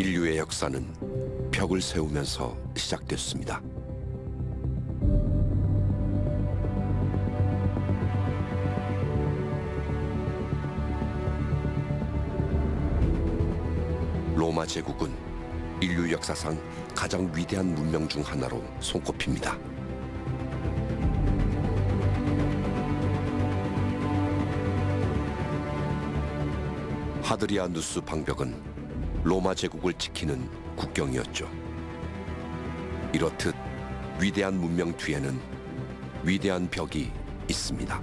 인류의 역사는 벽을 세우면서 시작됐습니다. 로마 제국은 인류 역사상 가장 위대한 문명 중 하나로 손꼽힙니다. 하드리아누스 방벽은 로마 제국을 지키는 국경이었죠. 이렇듯 위대한 문명 뒤에는 위대한 벽이 있습니다.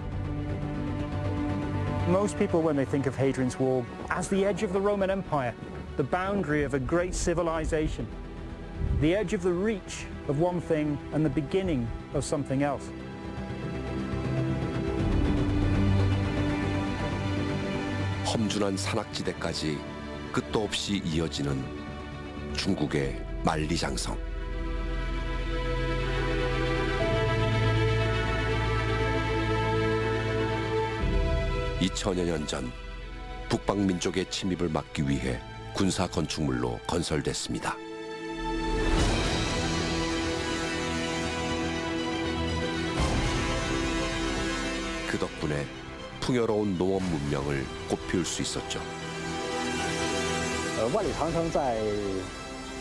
Most people, when they think of Hadrian's Wall, as the edge of the Roman Empire, the boundary of a great civilization, the edge of the reach of one thing and the beginning of something else. 험준한 산악지대까지 끝도 없이 이어지는 중국의 만리장성. (2000여 년) 전 북방민족의 침입을 막기 위해 군사 건축물로 건설됐습니다. 그 덕분에 풍요로운 농업 문명을 꽃피울 수 있었죠. 万里长城在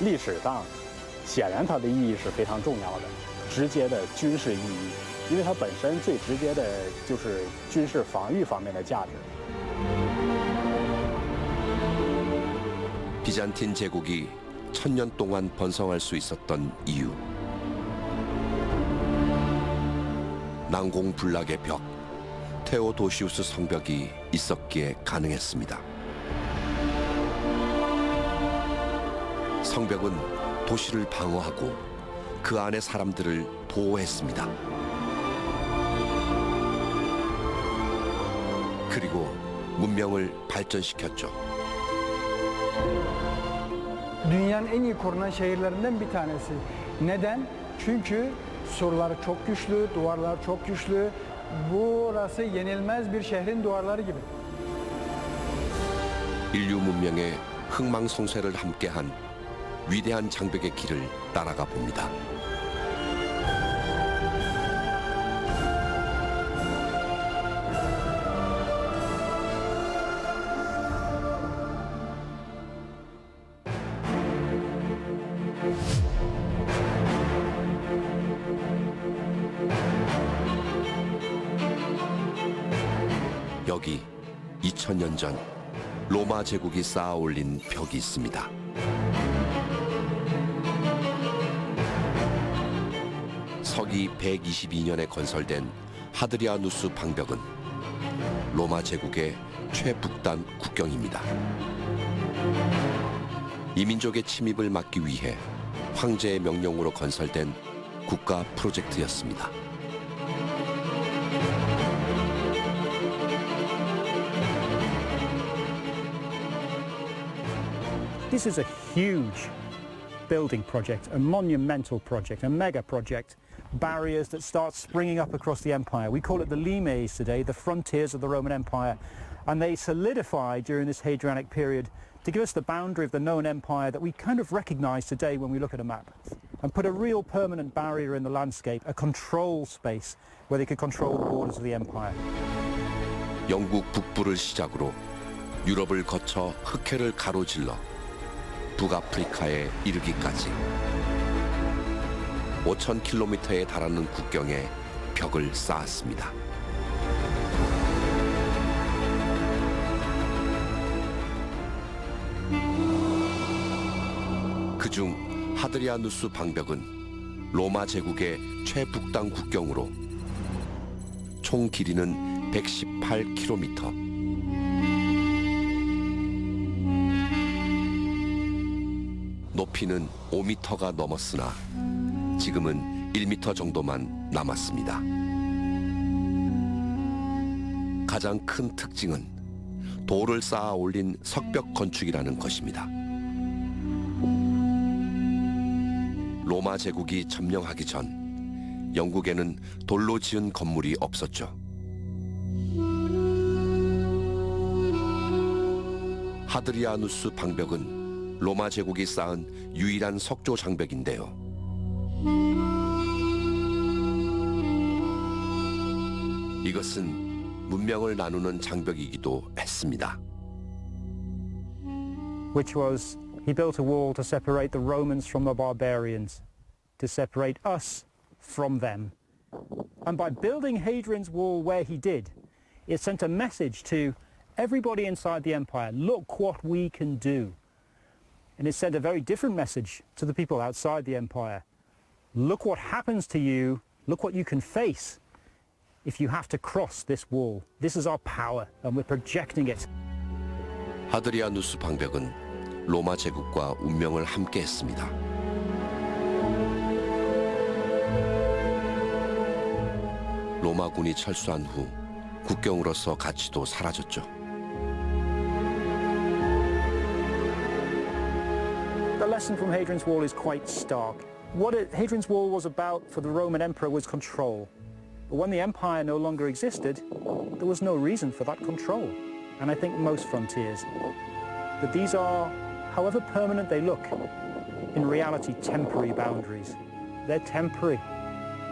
历史上显然它的意义是非常重要的，直接的军事意义，因为它本身最直接的就是军事防御方面的价值。 비잔틴 제국이 1000년 동안 번성할 수 있었던 이유. 난공불락의 벽, 테오도시우스 성벽이 있었기에 가능했습니다. 성벽은 도시를 방어하고 그 안의 사람들을 보호했습니다. 그리고 문명을 발전시켰죠. Dünyanın en iyi korunan şehirlerinden bir tanesi. Neden? Çünkü surları çok güçlü, duvarlar çok güçlü. Burası yenilmez bir şehrin duvarları gibi. 인류 문명의 흥망성쇠를 함께한 위대한 장벽의 길을 따라가 봅니다. 여기 2000년 전 로마 제국이 쌓아 올린 벽이 있습니다. 서기 122년에 건설된 하드리아누스 방벽은 로마 제국의 최북단 국경입니다. 이민족의 침입을 막기 위해 황제의 명령으로 건설된 국가 프로젝트였습니다. This is a huge building project, a monumental project, a mega project. Barriers that start springing up across the empire. We call it the limes today, the frontiers of the Roman Empire. And they solidify during this Hadrianic period to give us the boundary of the known empire that we kind of recognize today when we look at a map. And put a real permanent barrier in the landscape, a control space where they could control the borders of the empire. 영국 북부를 시작으로 유럽을 거쳐 흑해를 가로질러 북아프리카에 이르기까지 5000km에 달하는 국경에 벽을 쌓았습니다. 그중 하드리아누스 방벽은 로마 제국의 최북단 국경으로 총 길이는 118km. 높이는 5m가 넘었으나 지금은 1m 정도만 남았습니다. 가장 큰 특징은 돌을 쌓아 올린 석벽 건축이라는 것입니다. 로마 제국이 점령하기 전 영국에는 돌로 지은 건물이 없었죠. 하드리아누스 방벽은 로마 제국이 쌓은 유일한 석조 장벽인데요. 이것은 문명을 나누는 장벽이기도 했습니다. Which was, he built a wall to separate the Romans from the barbarians, to separate us from them. And by building Hadrian's Wall where he did, it sent a message to everybody inside the empire, look what we can do. And it sent a very different message to the people outside the empire. Look what happens to you, look what you can face if you have to cross this wall. This is our power, and we're projecting it. 하드리아누스 방벽은 로마 제국과 운명을 함께 했습니다. 로마군이 철수한 후 국경으로서 가치도 사라졌죠. The lesson from Hadrian's Wall is quite stark. What Hadrian's Wall was about for the Roman emperor was control. But when the empire no longer existed, there was no reason for that control. And I think most frontiers, that these are, however permanent they look, in reality temporary boundaries. They're temporary.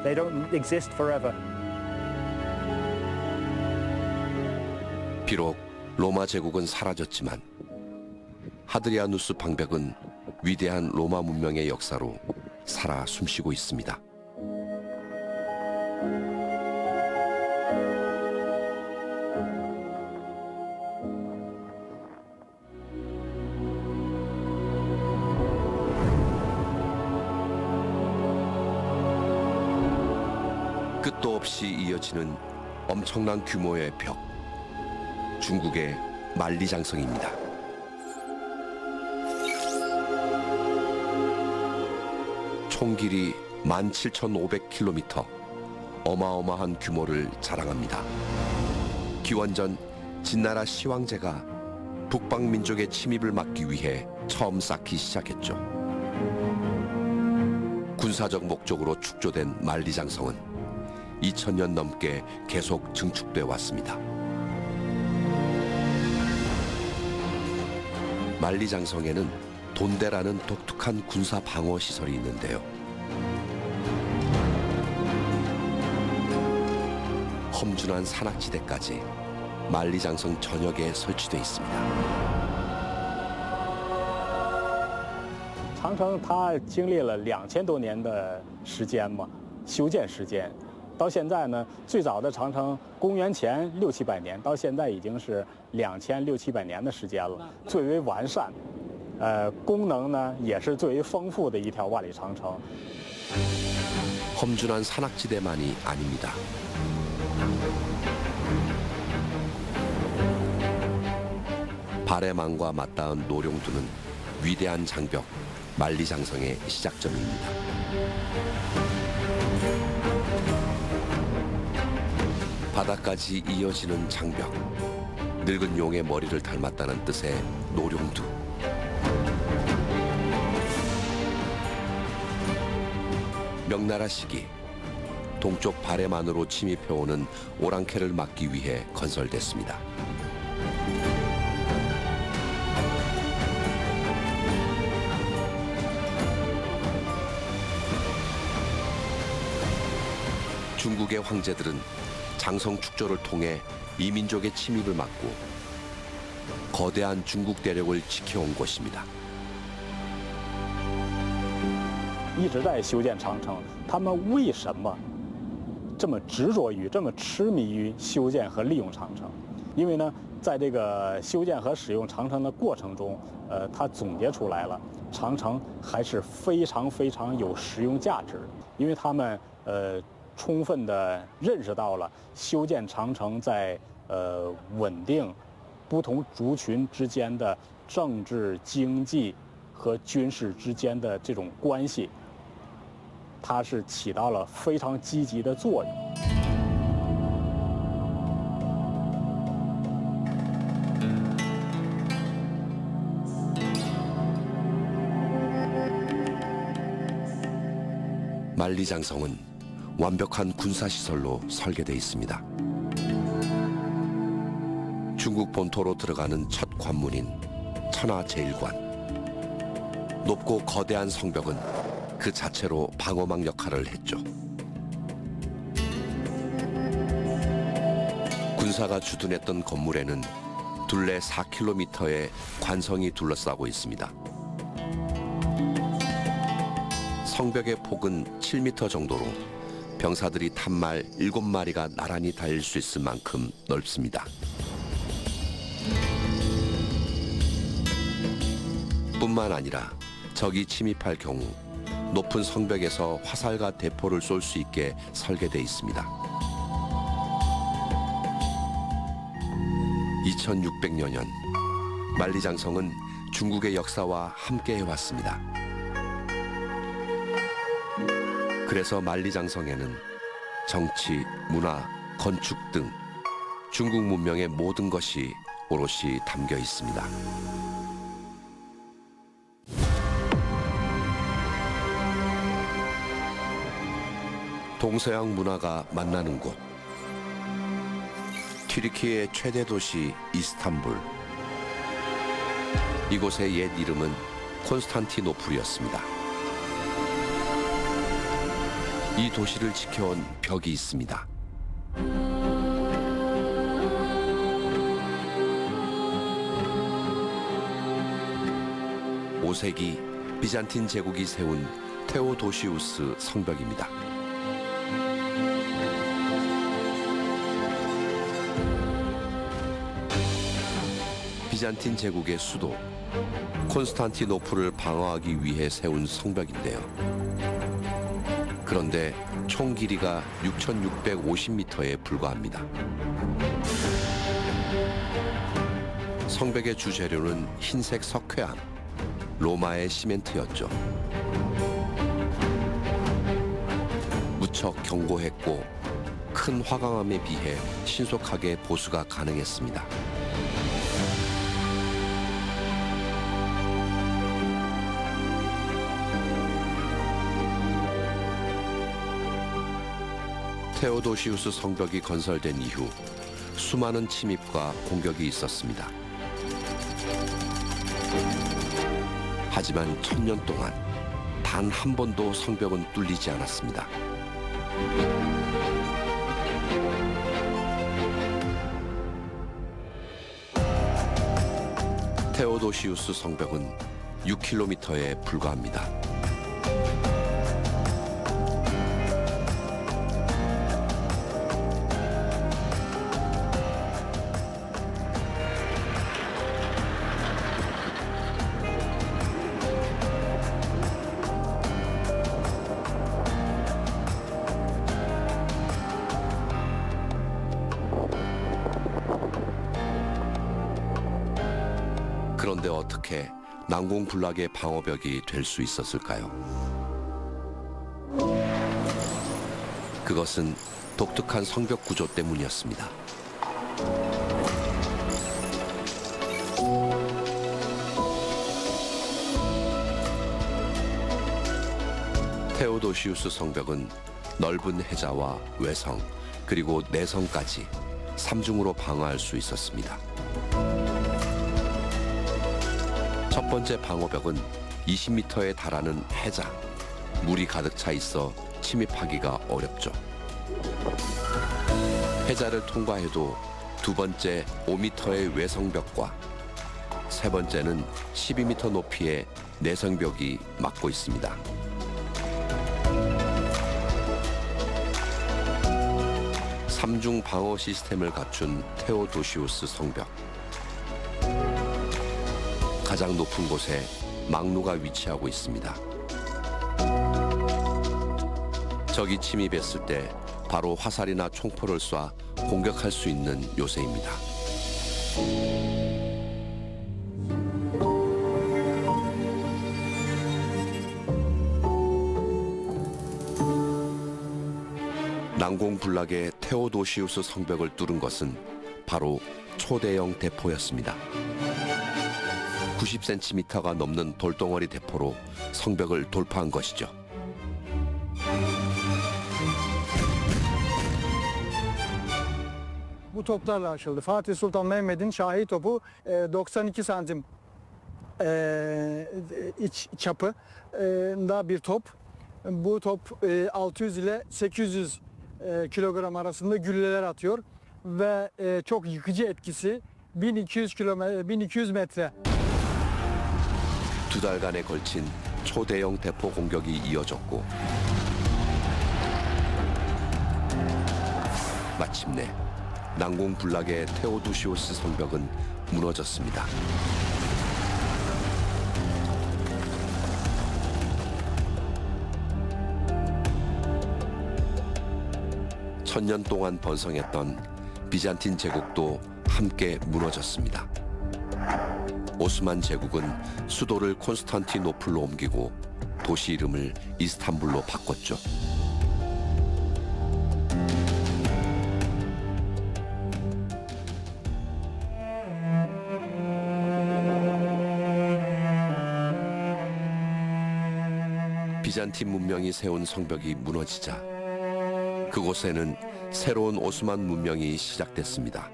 They don't exist forever. 비록 로마 제국은 사라졌지만 하드리아누스 방벽은 위대한 로마 문명의 역사로 살아 숨쉬고 있습니다. 끝도 없이 이어지는 엄청난 규모의 벽. 중국의 만리장성입니다. 총 길이 17,500km, 어마어마한 규모를 자랑합니다. 기원전 진나라 시황제가 북방민족의 침입을 막기 위해 처음 쌓기 시작했죠. 군사적 목적으로 축조된 만리장성은 2000년 넘게 계속 증축돼 왔습니다. 만리장성에는 돈대라는 독특한 군사 방어 시설이 있는데요. 험준한 산악지대까지 만리장성 전역에 설치돼 있습니다. 长城它经历了2000多年的时间嘛，修建时间，到现在呢，最早的长城公元前600-700年，到现在已经是2600-700年的时间了，最为完善，功能呢也是最为丰富的一条万里长城。 험준한 산악지대만이 아닙니다. 발해망과 맞닿은 노룡두는 위대한 장벽 만리장성의 시작점입니다. 바다까지 이어지는 장벽, 늙은 용의 머리를 닮았다는 뜻의 노룡두. 명나라 시기 동쪽 발해만으로 침입해오는 오랑캐를 막기 위해 건설됐습니다. 중국의 황제들은 장성 축조를 통해 이민족의 침입을 막고 거대한 중국 대륙을 지켜온 것입니다. 一直在修建长城，他们为什么这么执着于、这么痴迷于修建和利用长城？因为呢，在这个修建和使用长城的过程中，他总结出来了，长城还是非常非常有实用价值的，因为他们充分地认识到了修建长城在稳定不同族群之间的政治、经济和军事之间的这种关系。 它是起到了非常积极的作用。 만리장성은 완벽한 군사시설로 설계되어 있습니다. 중국 본토로 들어가는 첫 관문인 천하제일관. 높고 거대한 성벽은 그 자체로 방어막 역할을 했죠. 군사가 주둔했던 건물에는 둘레 4km의 관성이 둘러싸고 있습니다. 성벽의 폭은 7m 정도로 병사들이 탄 말 7마리가 나란히 달릴 수 있을 만큼 넓습니다. 뿐만 아니라 적이 침입할 경우 높은 성벽에서 화살과 대포를 쏠 수 있게 설계돼 있습니다. 2600여 년 만리장성은 중국의 역사와 함께 해왔습니다. 그래서 만리장성에는 정치, 문화, 건축 등 중국 문명의 모든 것이 오롯이 담겨 있습니다. 동서양 문화가 만나는 곳. 튀르키예의 최대 도시 이스탄불. 이곳의 옛 이름은 콘스탄티노플이었습니다. 이 도시를 지켜온 벽이 있습니다. 5세기 비잔틴 제국이 세운 테오도시우스 성벽입니다. 비잔틴 제국의 수도 콘스탄티노플을 방어하기 위해 세운 성벽인데요. 그런데 총 길이가 6,650m에 불과합니다. 성벽의 주재료는 흰색 석회암, 로마의 시멘트였죠. 무척 견고했고 큰 화강암에 비해 신속하게 보수가 가능했습니다. 테오도시우스 성벽이 건설된 이후 수많은 침입과 공격이 있었습니다. 하지만 1000년 동안 단 한 번도 성벽은 뚫리지 않았습니다. 테오도시우스 성벽은 6km에 불과합니다. 그런데 어떻게 난공불락의 방어벽이 될 수 있었을까요? 그것은 독특한 성벽 구조 때문이었습니다. 테오도시우스 성벽은 넓은 해자와 외성 그리고 내성까지 3중으로 방어할 수 있었습니다. 첫 번째 방어벽은 20m에 달하는 해자, 물이 가득 차 있어 침입하기가 어렵죠. 해자를 통과해도 두 번째 5m의 외성벽과 세 번째는 12m 높이의 내성벽이 막고 있습니다. 삼중 방어 시스템을 갖춘 테오도시우스 성벽. 가장 높은 곳에 막루가 위치하고 있습니다. 적이 침입했을 때 바로 화살이나 총포를 쏴 공격할 수 있는 요새입니다. 난공불락의 테오도시우스 성벽을 뚫은 것은 바로 초대형 대포였습니다. 90cm가 넘는 돌덩어리 대포로 성벽을 돌파한 것이죠. Bu toplarla açıldı. Fatih Sultan Mehmet'in şahi topu 92 santim iç çapında bir top. Bu top 600 ile 800 kilogram arasında gülleler atıyor ve çok yıkıcı etkisi 1200 metre. 두 달간에 걸친 초대형 대포 공격이 이어졌고 마침내 난공불락의 테오도시오스 성벽은 무너졌습니다. 천년 동안 번성했던 비잔틴 제국도 함께 무너졌습니다. 오스만 제국은 수도를 콘스탄티노플로 옮기고 도시 이름을 이스탄불로 바꿨죠. 비잔틴 문명이 세운 성벽이 무너지자 그곳에는 새로운 오스만 문명이 시작됐습니다.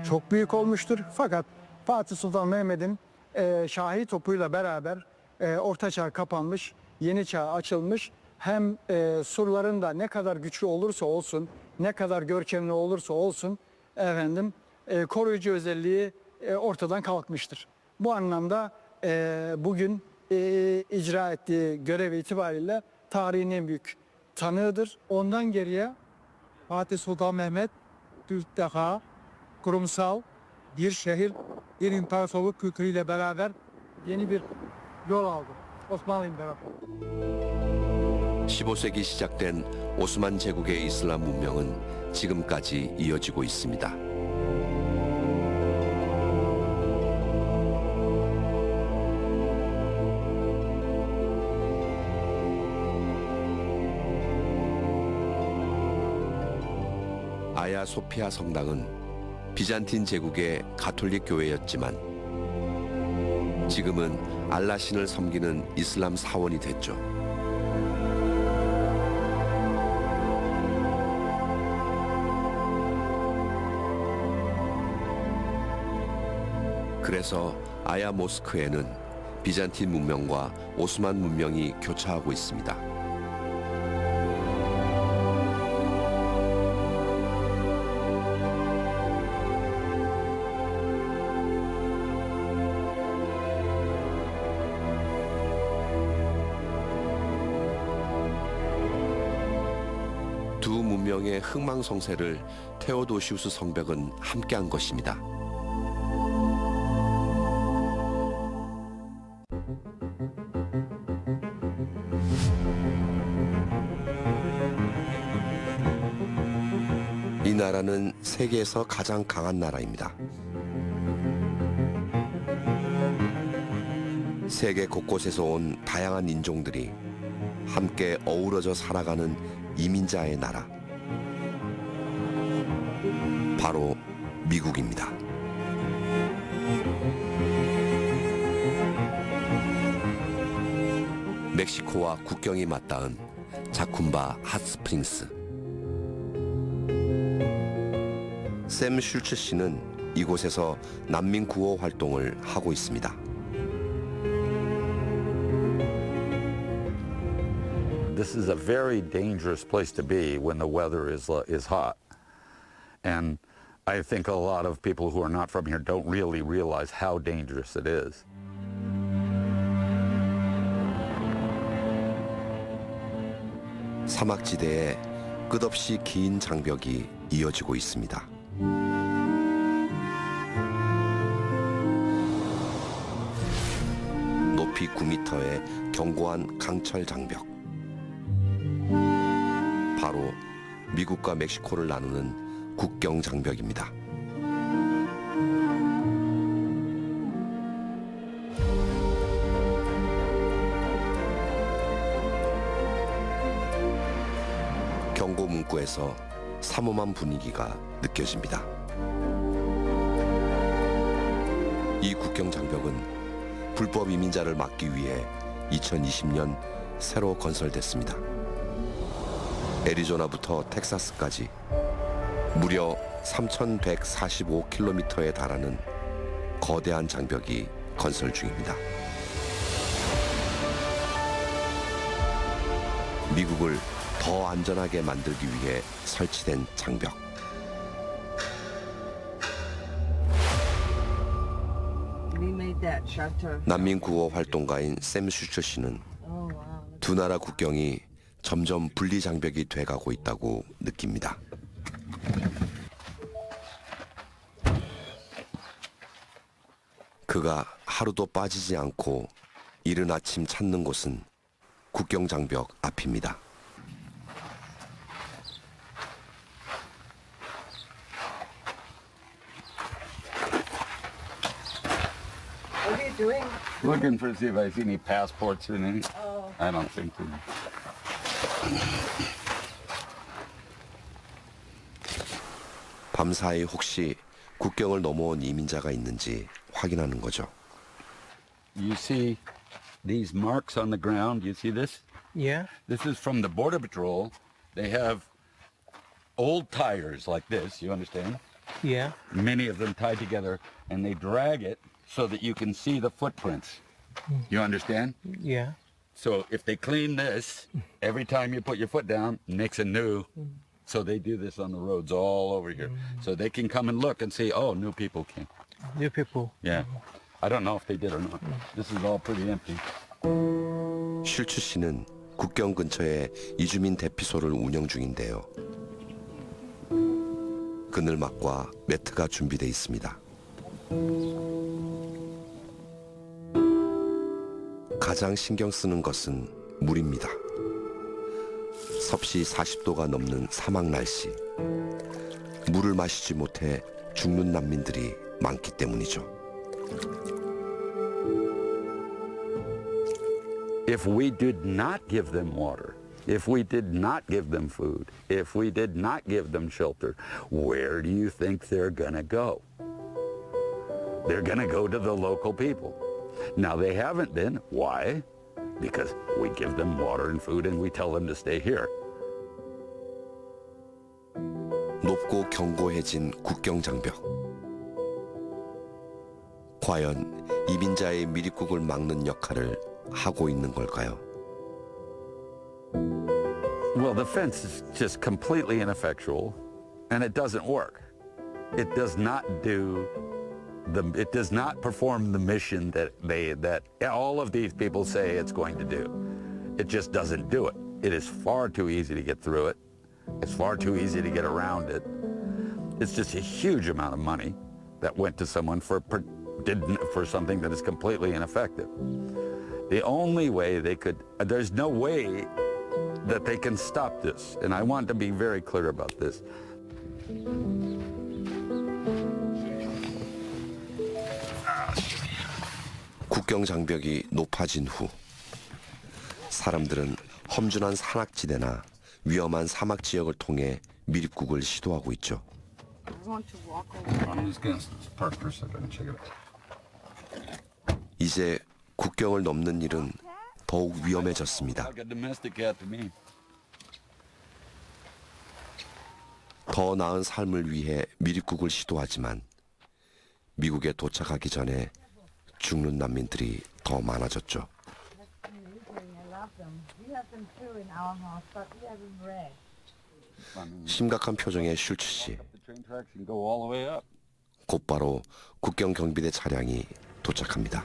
Çok büyük olmuştur fakat Fatih Sultan Mehmet'in Şahi topuyla beraber Orta Çağ kapanmış, Yeni Çağ açılmış. Hem surların da ne kadar güçlü olursa olsun, ne kadar görkemli olursa olsun koruyucu özelliği ortadan kalkmıştır. Bu anlamda bugün icra ettiği görev itibariyle tarihin en büyük tanığıdır. Ondan geriye Fatih Sultan Mehmet ilk defa kurumsal bir şehir, bir imparatorluk kültürüyle beraber yeni bir yol aldı. Osmanlı İmparatorluğu. 15세기 시작된 오스만 제국의 이슬람 문명은 지금까지 이어지고 있습니다. 아야 소피아 성당은 비잔틴 제국의 가톨릭 교회였지만 지금은 알라신을 섬기는 이슬람 사원이 됐죠. 그래서 아야 모스크에는 비잔틴 문명과 오스만 문명이 교차하고 있습니다. 두 문명의 흥망성쇠를 테오도시우스 성벽은 함께한 것입니다. 이 나라는 세계에서 가장 강한 나라입니다. 세계 곳곳에서 온 다양한 인종들이 함께 어우러져 살아가는 이민자의 나라. 바로 미국입니다. 멕시코와 국경이 맞닿은 자쿰바 핫스프링스. 샘 슐츠 씨는 이곳에서 난민 구호 활동을 하고 있습니다. This is a very dangerous place to be when the weather is hot. And I think a lot of people who are not from here don't really realize how dangerous it is. 사막지대에 끝없이 긴 장벽이 이어지고 있습니다. 높이 9m의 견고한 강철 장벽. 바로 미국과 멕시코를 나누는 국경 장벽입니다. 경고 문구에서 삼엄한 분위기가 느껴집니다. 이 국경 장벽은 불법 이민자를 막기 위해 2020년 새로 건설됐습니다. 애리조나부터 텍사스까지 무려 3,145km에 달하는 거대한 장벽이 건설 중입니다. 미국을 더 안전하게 만들기 위해 설치된 장벽. 난민 구호 활동가인 샘 슈처 씨는 두 나라 국경이 점점 분리 장벽이 돼가고 있다고 느낍니다. 그가 하루도 빠지지 않고 이른 아침 찾는 곳은 국경 장벽 앞입니다. What are you doing? Looking for see if I see any passports or anything. I don't think so. 밤사이 혹시 국경을 넘어온 이민자가 있는지 확인하는 거죠. You see these marks on the ground? You see this? Yeah. This is from the Border Patrol. They have old tires like this, you understand? Yeah. Many of them tied together, and they drag it so that you can see the footprints. You understand? Yeah. So if they clean this, every time you put your foot down, makes a new. So they do this on the roads all over here. So they can come and look and see, oh, new people came. New people. Yeah. I don't know if they did or not. This is all pretty empty. 슐츠 씨는 국경 근처에 이주민 대피소를 운영 중인데요. 그늘막과 매트가 준비돼 있습니다. 가장 신경 쓰는 것은 물입니다. 섭씨 40도가 넘는 사막 날씨. 물을 마시지 못해 죽는 난민들이 많기 때문이죠. If we did not give them water, if we did not give them food, if we did not give them shelter, where do you think they're going to go? They're going to go to the local people. Now, they haven't been. Why? Because we give them water and food and we tell them to stay here. 높고 견고해진 국경 장벽. 과연 이민자의 미립국을 막는 역할을 하고 있는 걸까요? Well, the fence is just completely ineffectual, and it doesn't work. It does not perform the mission that all of these people say it's going to do. It just doesn't do it. It is far too easy to get through it. It's far too easy to get around it. It's just a huge amount of money that went to someone for something that is completely ineffective. The only way there's no way that they can stop this. And I want to be very clear about this. 국경 장벽이 높아진 후 사람들은 험준한 산악지대나 위험한 사막 지역을 통해 미립국을 시도하고 있죠. I'm just going to park for a second and check it out. 이제 국경을 넘는 일은 더욱 위험해졌습니다. Like a domestic cat to me. 더 나은 삶을 위해 미립국을 시도하지만 미국에 도착하기 전에 죽는 난민들이 더 많아졌죠. 심각한 표정의 슐츠 씨. The train tracks can go all the way up. 곧바로 국경 경비대 차량이 도착합니다.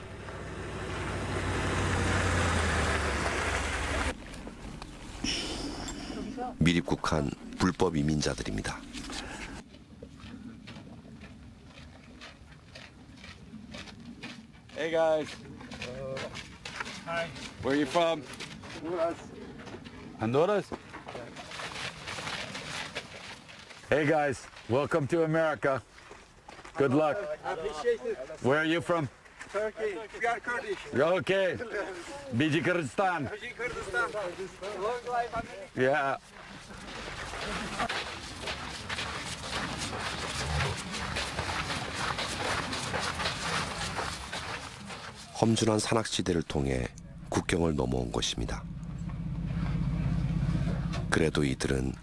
미립국한 불법 이민자들입니다. Hey guys. Hi. Where are you from? Honduras. Hey guys, welcome to America. Good luck. I appreciate it. Where are you from? Turkey. We are Kurdish. Okay. Biji Kurdistan. Kurdistan. Long life America. Yeah. 험준한 산악지대를 통해 국경을 넘어온 것입니다. 그래도 이들은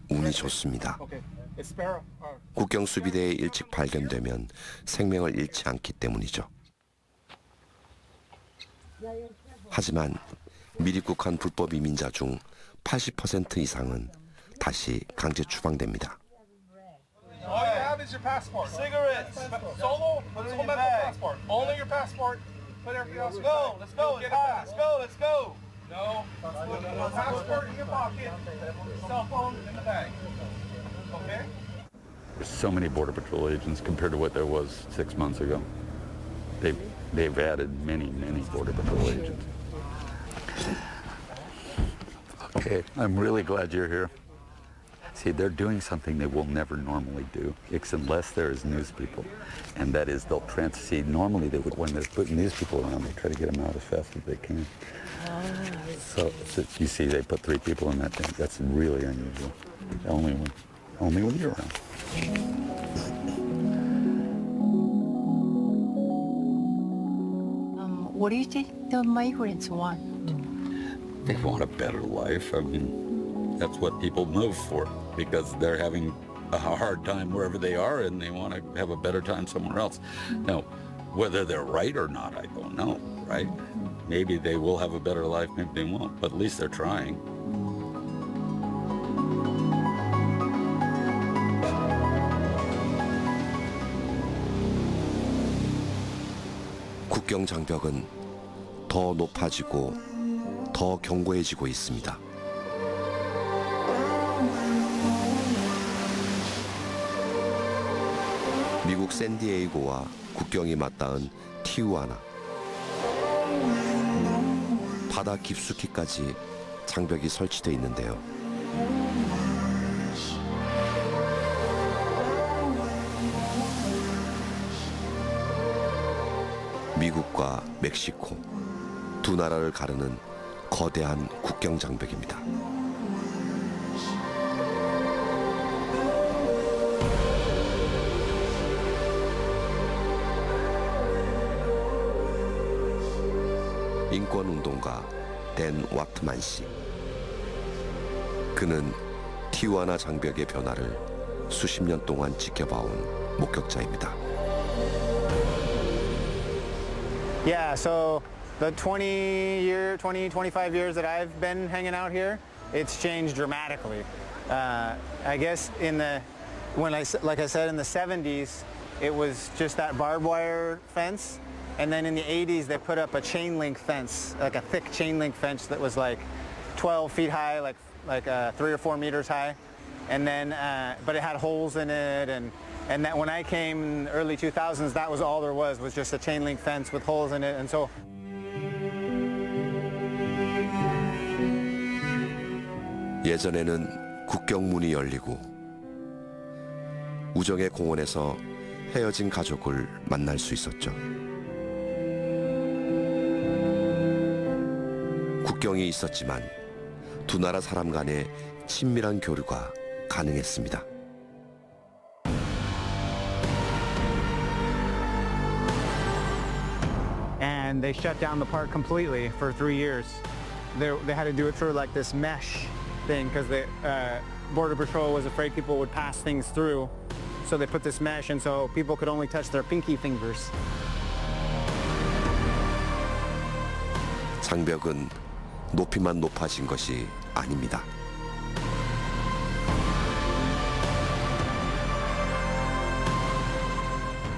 운이 좋습니다. 국경 수비대에 일찍 발견되면 생명을 잃지 않기 때문이죠. 하지만 미입국한 불법 이민자 중 80% 이상은 다시 강제 추방됩니다. All you have is your passport. Cigarettes. Solo. Put it in your bag. Only your passport. Put everything else. Let's go. Let's go. Get it back. Let's go. Let's go. No. Put your passport in your pocket. Cell phone in the bag. Okay. There's so many Border Patrol agents compared to what there was 6 months ago. They've added many Border Patrol agents. Okay, I'm really glad you're here. See, they're doing something they will never normally do, unless there is news people. And that is they'll see, normally they would, when they're putting news people around, they try to get them out as fast as they can. So you see, they put 3 people in that tank. That's really unusual. Only when you're around. What do you think the migrants want? They want a better life. I mean, that's what people move for, because they're having a hard time wherever they are and they want to have a better time somewhere else. Now, whether they're right or not, I don't know, right? Maybe they will have a better life, maybe they won't, but at least they're trying. 국경 장벽은 더 높아지고 더 견고해지고 있습니다. 미국 샌디에이고와 국경이 맞닿은 티후아나. 바다 깊숙이까지 장벽이 설치돼 있는데요. 미국과 멕시코 두 나라를 가르는 거대한 국경 장벽입니다. 인권운동가 댄 와트만 씨. 그는 티후아나 장벽의 변화를 수십 년 동안 지켜봐온 목격자입니다. Yeah, so the 25 years that I've been hanging out here, it's changed dramatically. I guess like I said, in the 70s, it was just that barbed wire fence. And then in the 80s, they put up a chain link fence, like a thick chain link fence that was like 12 feet high, like 3 or 4 meters high. And then, but it had holes in it. And that when I came in the early 2000s, that was all there was just a chain link fence with holes in it. And so 예전에는 국경문이 열리고 우정의 공원에서 헤어진 가족을 만날 수 있었죠. 국경이 있었지만 두 나라 사람 간의 친밀한 교류가 가능했습니다. and they shut down the park completely for 3 years. They had to do it through like this mesh thing because the Border Patrol was afraid people would pass things through. So they put this mesh and so people could only touch their pinky fingers. 장벽은 높이만 높아진 것이 아닙니다.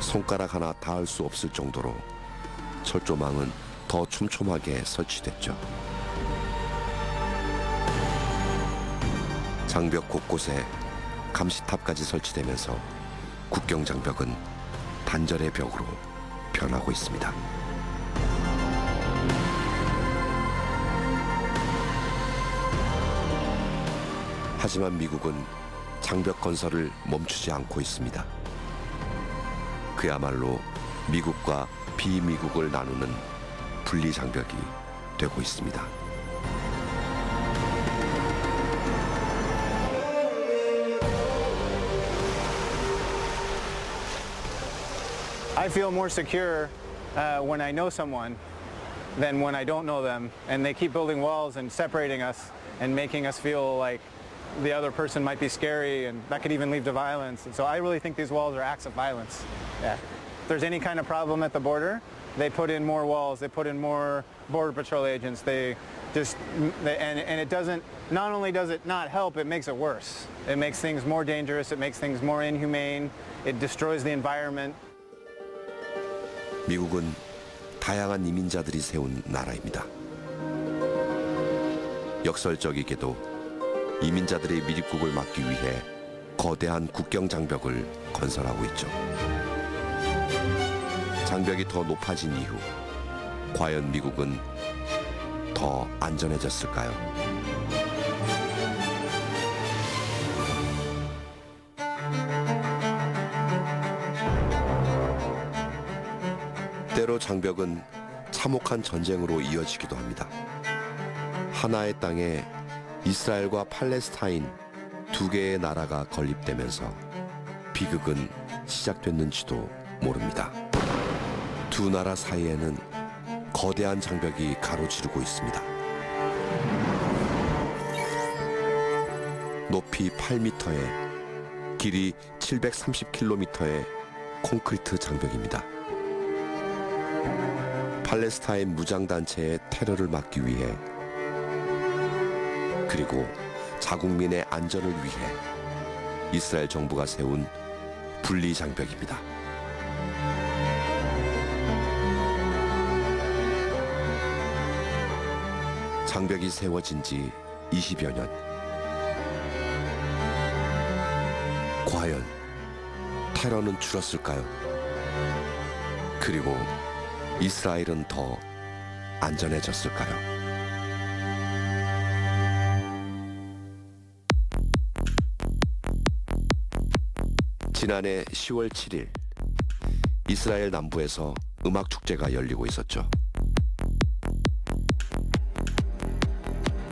손가락 하나 닿을 수 없을 정도로 철조망은 더 촘촘하게 설치됐죠. 장벽 곳곳에 감시탑까지 설치되면서 국경 장벽은 단절의 벽으로 변하고 있습니다. 하지만 미국은 장벽 건설을 멈추지 않고 있습니다. 그야말로 미국과 비미국을 나누는 분리장벽이 되고 있습니다. I feel more secure when I know someone than when I don't know them, and they keep building walls and separating us and making us feel like the other person might be scary, and that could even lead to violence. And so I really think these walls are acts of violence. Yeah. If there's any kind of problem at the border, they put in more walls, they put in more Border Patrol agents, and it doesn't, not only does it not help, it makes it worse. It makes things more dangerous, it makes things more inhumane, it destroys the environment. 미국은 다양한 이민자들이 세운 나라입니다. 역설적이게도 이민자들의 밀입국을 막기 위해 거대한 국경 장벽을 건설하고 있죠. 장벽이 더 높아진 이후 과연 미국은 더 안전해졌을까요? 때로 장벽은 참혹한 전쟁으로 이어지기도 합니다. 하나의 땅에 이스라엘과 팔레스타인 두 개의 나라가 건립되면서 비극은 시작됐는지도 모릅니다. 두 나라 사이에는 거대한 장벽이 가로지르고 있습니다. 높이 8m에 길이 730km의 콘크리트 장벽입니다. 팔레스타인 무장단체의 테러를 막기 위해 그리고 자국민의 안전을 위해 이스라엘 정부가 세운 분리장벽입니다. 장벽이 세워진 지 20여 년. 과연 테러는 줄었을까요? 그리고 이스라엘은 더 안전해졌을까요? 지난해 10월 7일 이스라엘 남부에서 음악 축제가 열리고 있었죠.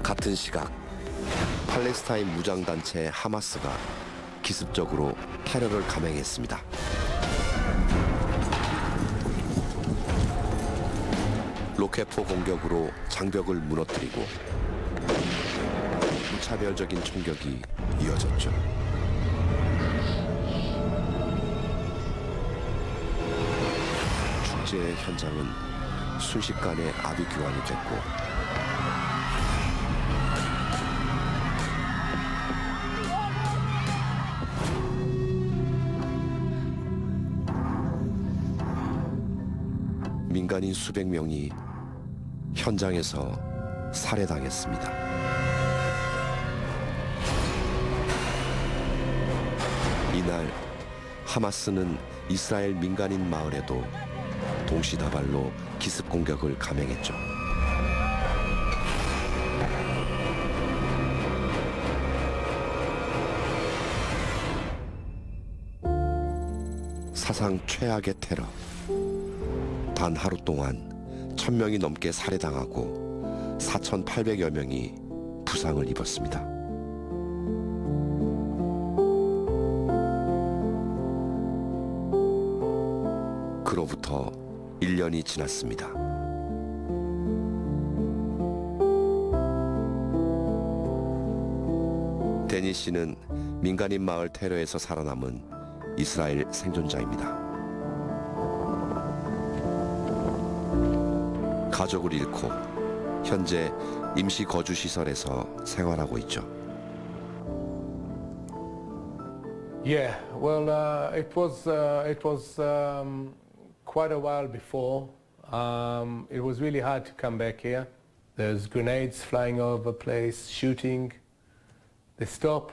같은 시각 팔레스타인 무장단체 하마스가 기습적으로 테러를 감행했습니다. 로켓포 공격으로 장벽을 무너뜨리고 무차별적인 총격이 이어졌죠. 축제의 현장은 순식간에 아비규환이 됐고 민간인 수백 명이 현장에서 살해당했습니다. 이날 하마스는 이스라엘 민간인 마을에도 동시다발로 기습 공격을 감행했죠. 사상 최악의 테러. 단 하루 동안 1000명이 넘게 살해당하고 4,800여 명이 부상을 입었습니다. 그로부터 1년이 지났습니다. 데니 씨는 민간인 마을 테러에서 살아남은 이스라엘 생존자입니다. 가족을 잃고 현재 임시 거주 시설에서 생활하고 있죠. Yeah, well, it was quite a while before. It was really hard to come back here. There's grenades flying all over the place, shooting. They stop,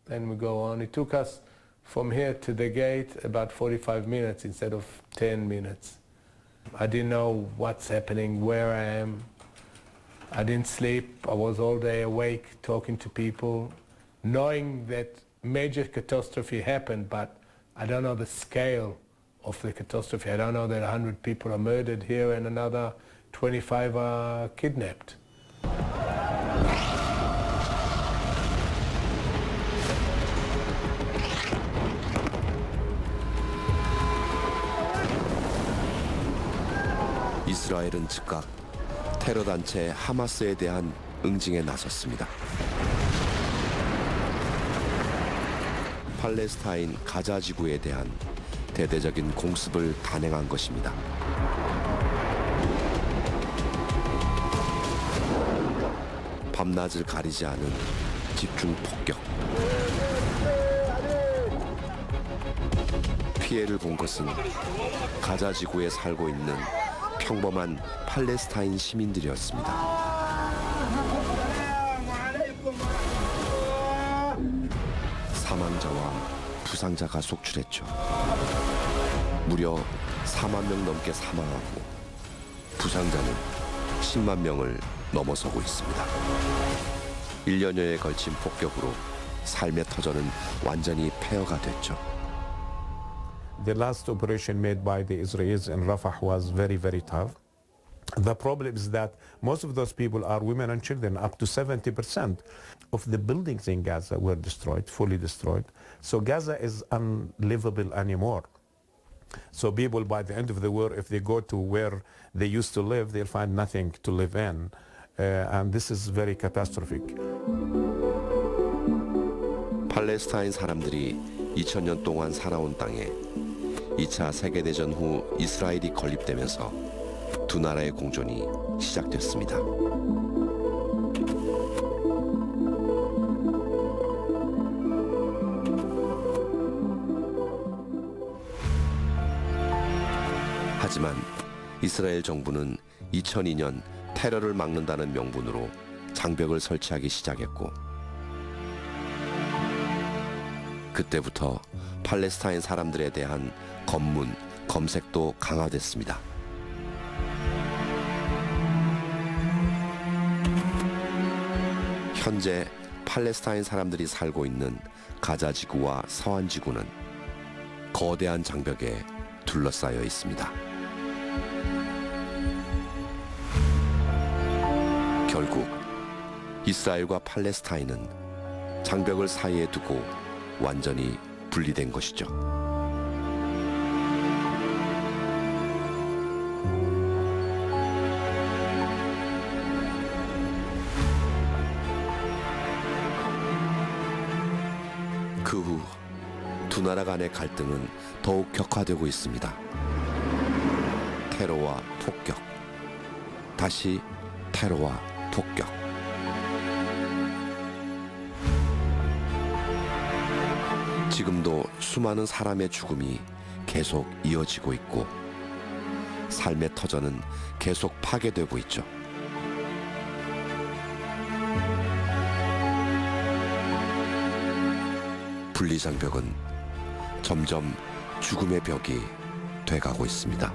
then we go on. It took us from here to the gate about 45 minutes instead of 10 minutes. I didn't know what's happening, where I am. I didn't sleep. I was all day awake, talking to people, knowing that major catastrophe happened, but I don't know the scale of the catastrophe. I don't know that 100 people are murdered here and another 25 are kidnapped. 이스라엘은 즉각 테러 단체 하마스에 대한 응징에 나섰습니다. 팔레스타인 가자 지구에 대한 대대적인 공습을 단행한 것입니다. 밤낮을 가리지 않은 집중 폭격. 피해를 본 것은 가자 지구에 살고 있는 평범한 팔레스타인 시민들이었습니다. 사망자와 부상자가 속출했죠. 무려 4만 명 넘게 사망하고 부상자는 10만 명을 넘어서고 있습니다. 1년여에 걸친 폭격으로 삶의 터전은 완전히 폐허가 됐죠. The last operation made by the Israelis in Rafah was very, very tough. The problem is that most of those people are women and children. Up to 70% of the buildings in Gaza were destroyed, fully destroyed. So Gaza is unlivable anymore. So people by the end of the war, if they go to where they used to live, they'll find nothing to live in. And this is very catastrophic. 팔레스타인 사람들이 2000년 동안 살아온 땅에 2차 세계대전 후 이스라엘이 건립되면서 두 나라의 공존이 시작됐습니다. 하지만 이스라엘 정부는 2002년 테러를 막는다는 명분으로 장벽을 설치하기 시작했고 그때부터 팔레스타인 사람들에 대한 검문, 검색도 강화됐습니다. 현재 팔레스타인 사람들이 살고 있는 가자 지구와 서한 지구는 거대한 장벽에 둘러싸여 있습니다. 결국 이스라엘과 팔레스타인은 장벽을 사이에 두고 완전히 분리된 것이죠. 그 후 두 나라 간의 갈등은 더욱 격화되고 있습니다. 테러와 폭격, 다시 테러와 폭격. 지금도 수많은 사람의 죽음이 계속 이어지고 있고 삶의 터전은 계속 파괴되고 있죠. 분리장벽은 점점 죽음의 벽이 돼가고 있습니다.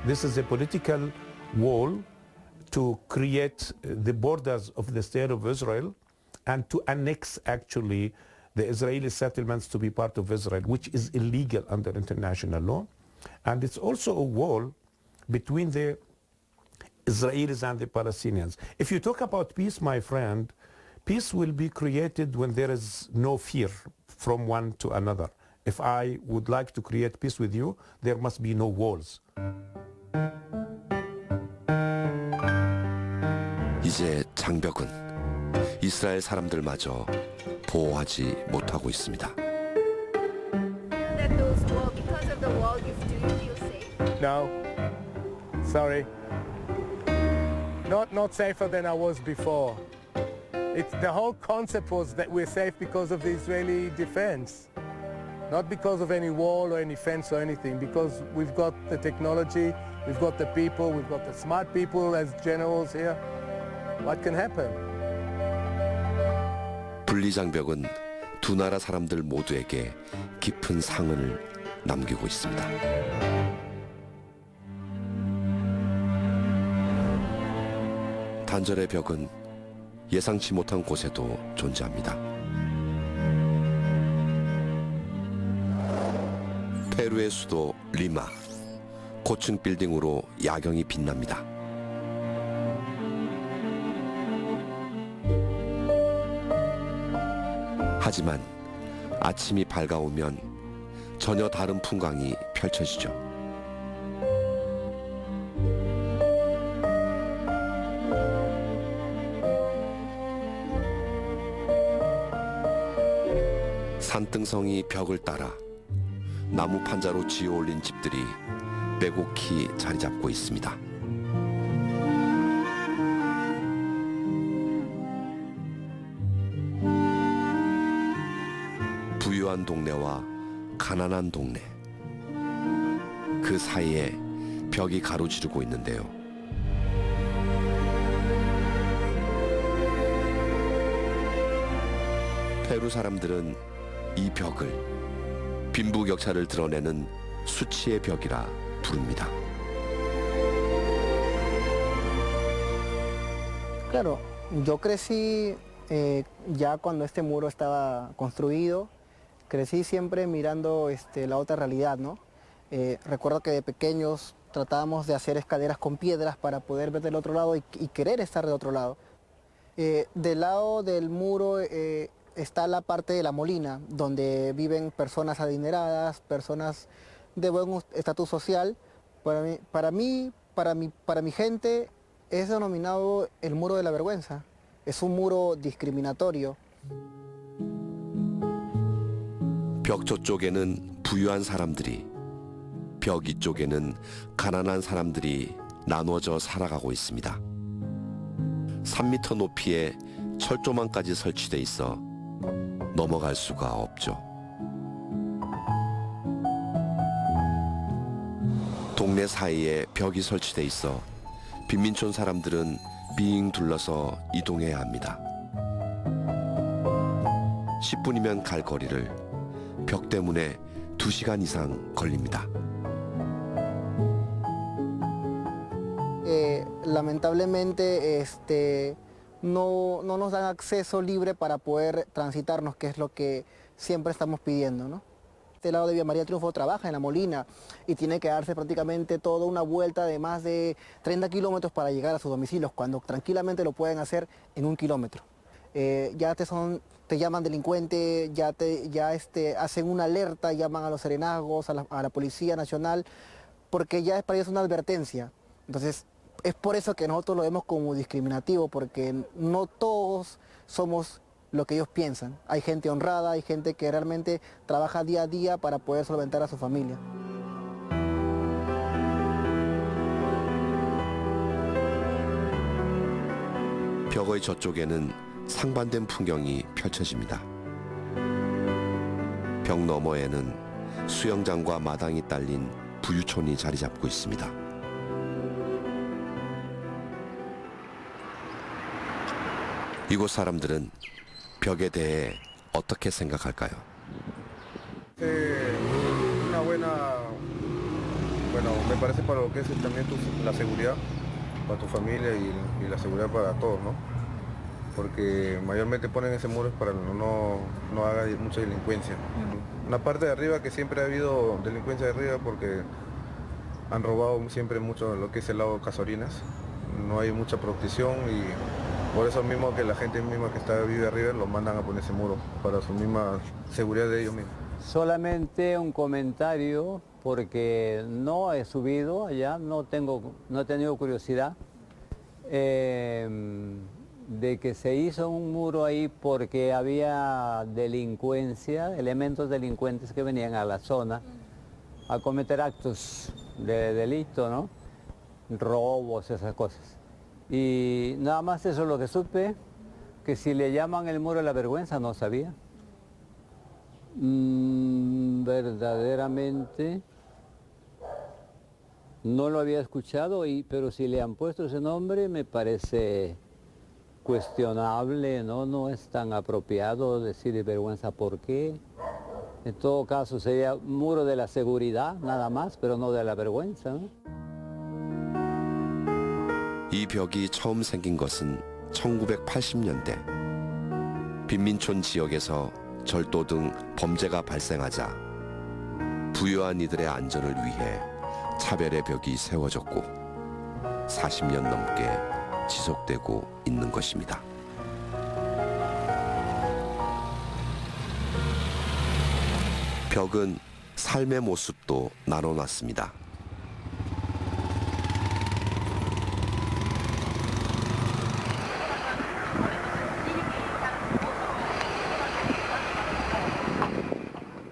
This is a political wall to create the borders of the state of Israel and to annex actually the Israeli settlements to be part of Israel, which is illegal under international law. And it's also a wall between the Israelis and the Palestinians. If you talk about peace, my friend, peace will be created when there is no fear from one to another. If I would like to create peace with you, there must be no walls. 이제 장벽은 이스라엘 사람들마저 보호하지 못하고 있습니다. No, sorry. Not safer than I was before. The whole concept was that we're safe because of the Israeli defense. Not because of any wall or any fence or anything, because we've got the technology, we've got the people, we've got the smart people as generals here. What can happen? 분리장벽은 두 나라 사람들 모두에게 깊은 상흔을 남기고 있습니다. 단절의 벽은 예상치 못한 곳에도 존재합니다. 페루의 수도 리마, 고층 빌딩으로 야경이 빛납니다. 하지만 아침이 밝아오면 전혀 다른 풍광이 펼쳐지죠. 산등성이 벽을 따라 나무 판자로 지어 올린 집들이 빼곡히 자리 잡고 있습니다. 부유한 동네와 가난한 동네, 그 사이에 벽이 가로지르고 있는데요. 페루 사람들은 이 벽을 빈부격차를 드러내는 수치의 벽이라 부릅니다. Claro, yo crecí ya cuando este muro estaba construido, crecí siempre mirando la otra realidad, ¿no? Recuerdo que de pequeños tratábamos de hacer escaleras con piedras para poder ver del otro lado y querer estar del otro lado. Del lado del muro está la parte de la molina, donde viven personas adineradas, personas de buen estatus social. Para mi gente es denominado el muro de la vergüenza. Es un muro discriminatorio. 벽 저쪽에는 부유한 사람들이, 벽 이쪽에는 가난한 사람들이 나눠져 살아가고 있습니다. 3m 높이의 철조망까지 설치돼 있어 넘어갈 수가 없죠. 동네 사이에 벽이 설치돼 있어 빈민촌 사람들은 빙 둘러서 이동해야 합니다. 10분이면 갈 거리를 벽 때문에 2시간 이상 걸립니다. Lamentablemente no nos dan acceso libre para poder transitarnos, que es lo que siempre estamos pidiendo, ¿no? Este lado de Villa María Triunfo trabaja en La Molina y tiene que darse prácticamente toda una vuelta de más de 30 kilómetros para llegar a sus domicilios, cuando tranquilamente lo pueden hacer en 1 kilómetro. Ya te llaman delincuente, hacen una alerta, llaman a los serenazgos, a la Policía Nacional, porque ya para ellos es una advertencia. Entonces, es por eso que nosotros lo vemos como discriminativo, porque no todos somos lo que ellos piensan. Hay gente honrada, hay gente que realmente trabaja día a día para poder solventar a su familia. 벽의 저쪽에는 상반된 풍경이 펼쳐집니다. 벽 너머에는 수영장과 마당이 딸린 부유촌이 자리 잡고 있습니다. 이곳 사람들은 벽에 대해 어떻게 생각할까요? Bueno, me parece para lo que es también la seguridad para tu familia y la seguridad para todos, ¿no? Porque mayormente ponen ese muro para no haga mucha delincuencia. Una parte de arriba que siempre ha habido delincuencia de arriba porque han robado siempre mucho lo que es el lago Casorinas. No hay mucha protección y por eso mismo que la gente misma que vive arriba lo mandan a poner ese muro para su misma seguridad de ellos mismos. Solamente un comentario porque no he subido allá, no he tenido curiosidad de que se hizo un muro ahí porque había delincuencia, elementos delincuentes que venían a la zona a cometer actos de delito, ¿no? Robos, esas cosas. Y nada más eso es lo que supe, que si le llaman el muro de la vergüenza, no sabía. Verdaderamente no lo había escuchado, pero si le han puesto ese nombre me parece cuestionable, no es tan apropiado decir de vergüenza por qué. En todo caso sería muro de la seguridad nada más, pero no de la vergüenza, ¿no? 이 벽이 처음 생긴 것은 1980년대. 빈민촌 지역에서 절도 등 범죄가 발생하자 부유한 이들의 안전을 위해 차별의 벽이 세워졌고 40년 넘게 지속되고 있는 것입니다. 벽은 삶의 모습도 나눠놨습니다.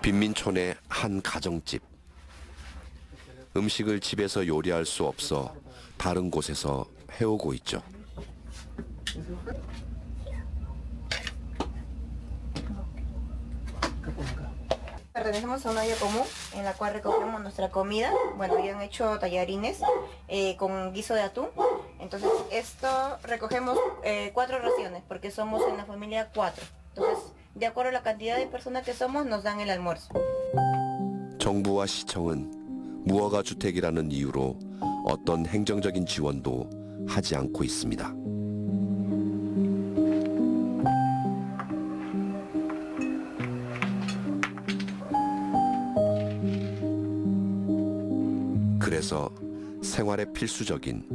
빈민촌의 한 가정집. 음식을 집에서 요리할 수 없어 다른 곳에서 해오고 있죠. Pertenecemos a una olla común en la cual recogemos nuestra comida. Bueno, habían hecho tallarines con guiso de atún. Entonces, esto recogemos 4 raciones porque somos en la familia 4. Entonces, de acuerdo a la cantidad de personas que somos, nos dan el almuerzo. 정부와 시청은 무허가 주택이라는 이유로 어떤 행정적인 지원도 하지 않고 있습니다. 그래서 생활에 필수적인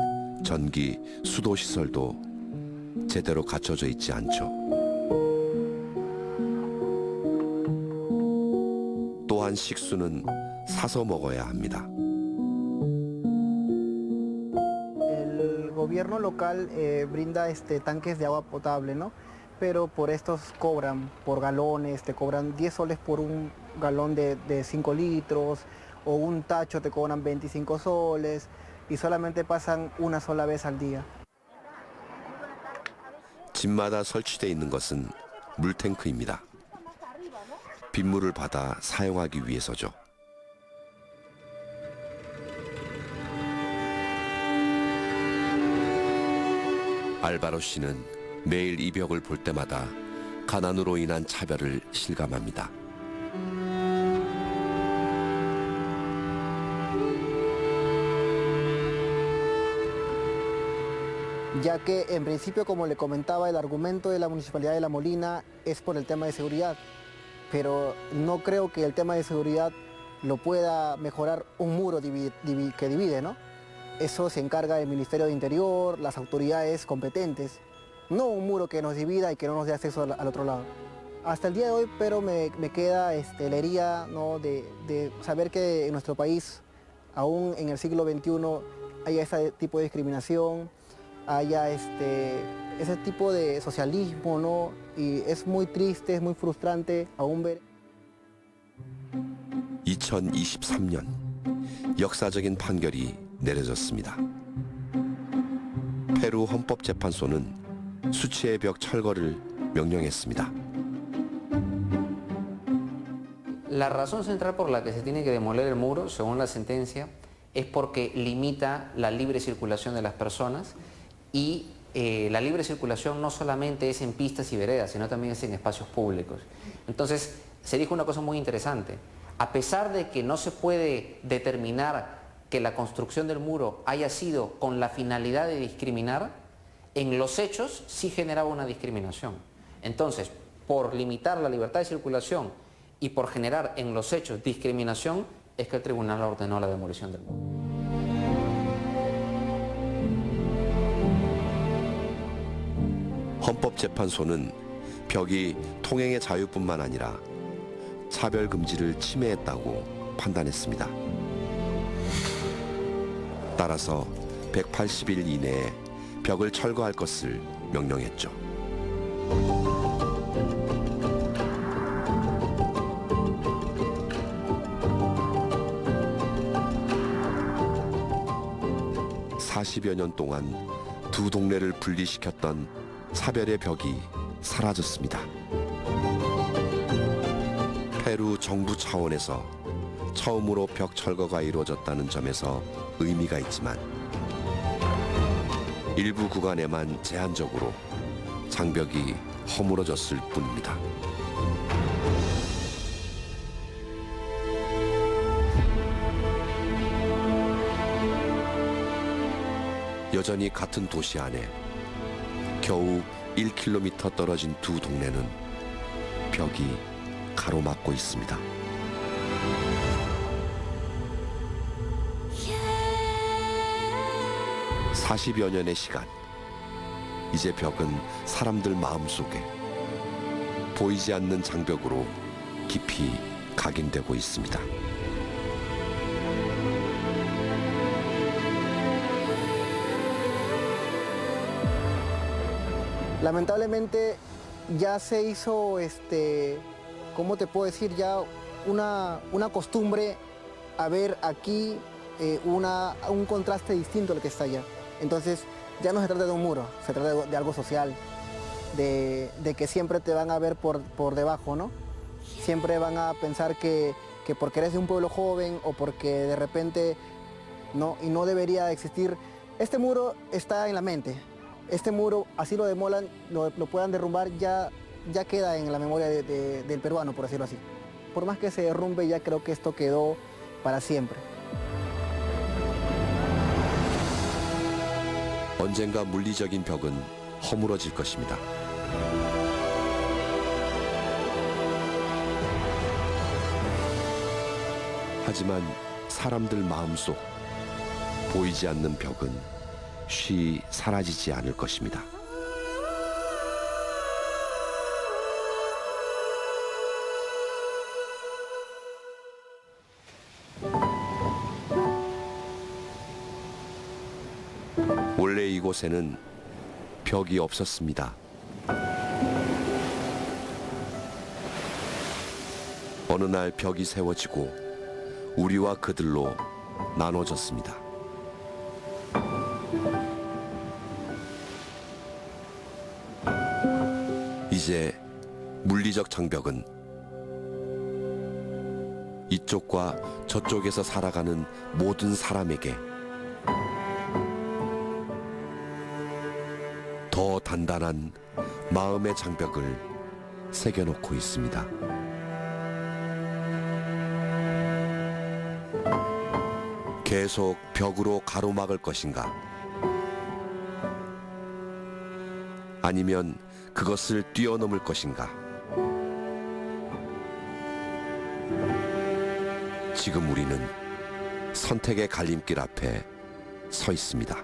전기, 수도 시설도 제대로 갖춰져 있지 않죠. 또한 식수는 사서 먹어야 합니다. El gobierno local brinda tanques de agua potable, ¿no? Pero por estos cobran por galones, te cobran 10 soles por un galón de 5 litros, o un tacho te cobran 25 soles y solamente pasan una sola vez al día. 집마다 설치되어 있는 것은 물탱크입니다. 빗물을 받아 사용하기 위해서죠. 알바로 씨는 매일 이 벽을 볼 때마다 가난으로 인한 차별을 실감합니다. Ya que en principio, como le comentaba, el argumento de la Municipalidad de La Molina es por el tema de seguridad, pero no creo que el tema de seguridad lo pueda mejorar un muro que divide, ¿no? Eso se encarga el Ministerio de Interior, las autoridades competentes, no un muro que nos divida y que no nos dé acceso al otro lado. Hasta el día de hoy, pero me queda la herida, ¿no? de saber que en nuestro país, aún en el siglo XXI, haya ese tipo de discriminación, haya ese tipo de socialismo, ¿no? Y es muy triste, es muy frustrante aún ver. 2023년 역사적인 판결이 내려졌습니다. 페루 헌법재판소는 수치의 벽 철거를 명령했습니다. La razón central por la que se tiene que demoler el muro, según la sentencia, es porque limita la libre circulación de las personas y la libre circulación no solamente es en pistas y veredas, sino también es en espacios públicos. Entonces, se dijo una cosa muy interesante. A pesar de que no se puede determinar que la construcción del muro haya sido con la finalidad de discriminar, en los hechos sí generaba una discriminación. Entonces, por limitar la libertad de circulación y por generar en los hechos discriminación, es que el tribunal ordenó la demolición del muro. 헌법재판소는 벽이 통행의 자유뿐만 아니라 차별 금지를 침해했다고 판단했습니다. 따라서 180일 이내에 벽을 철거할 것을 명령했죠. (40여 년) 동안 두 동네를 분리시켰던 차별의 벽이 사라졌습니다. 페루 정부 차원에서 처음으로 벽 철거가 이루어졌다는 점에서 의미가 있지만 일부 구간에만 제한적으로 장벽이 허물어졌을 뿐입니다. 여전히 같은 도시 안에 겨우 1km 떨어진 두 동네는 벽이 가로막고 있습니다. (40여 년의) 시간, 이제 벽은 사람들 마음속에 보이지 않는 장벽으로 깊이 각인되고 있습니다. Lamentablemente ya se hizo, ¿cómo te puedo decir? Ya una costumbre a ver aquí un contraste distinto al que está allá. Entonces ya no se trata de un muro, se trata de algo social, de que siempre te van a ver por debajo, ¿no? Siempre van a pensar que porque eres de un pueblo joven o porque de repente no, y no debería existir. Este muro está en la mente. Este muro, así lo demolan, lo puedan derrumbar, ya queda en la memoria del peruano, por decirlo así. Por más que se derrumbe, ya creo que esto quedó para siempre. 언젠가 물리적인 벽은 허물어질 것입니다. 하지만 사람들 마음속 보이지 않는 벽은 쉬 사라지지 않을 것입니다. 원래 이곳에는 벽이 없었습니다. 어느 날 벽이 세워지고 우리와 그들로 나눠졌습니다. 이제 물리적 장벽은 이쪽과 저쪽에서 살아가는 모든 사람에게 더 단단한 마음의 장벽을 새겨놓고 있습니다. 계속 벽으로 가로막을 것인가? 아니면 그것을 뛰어넘을 것인가? 지금 우리는 선택의 갈림길 앞에 서 있습니다.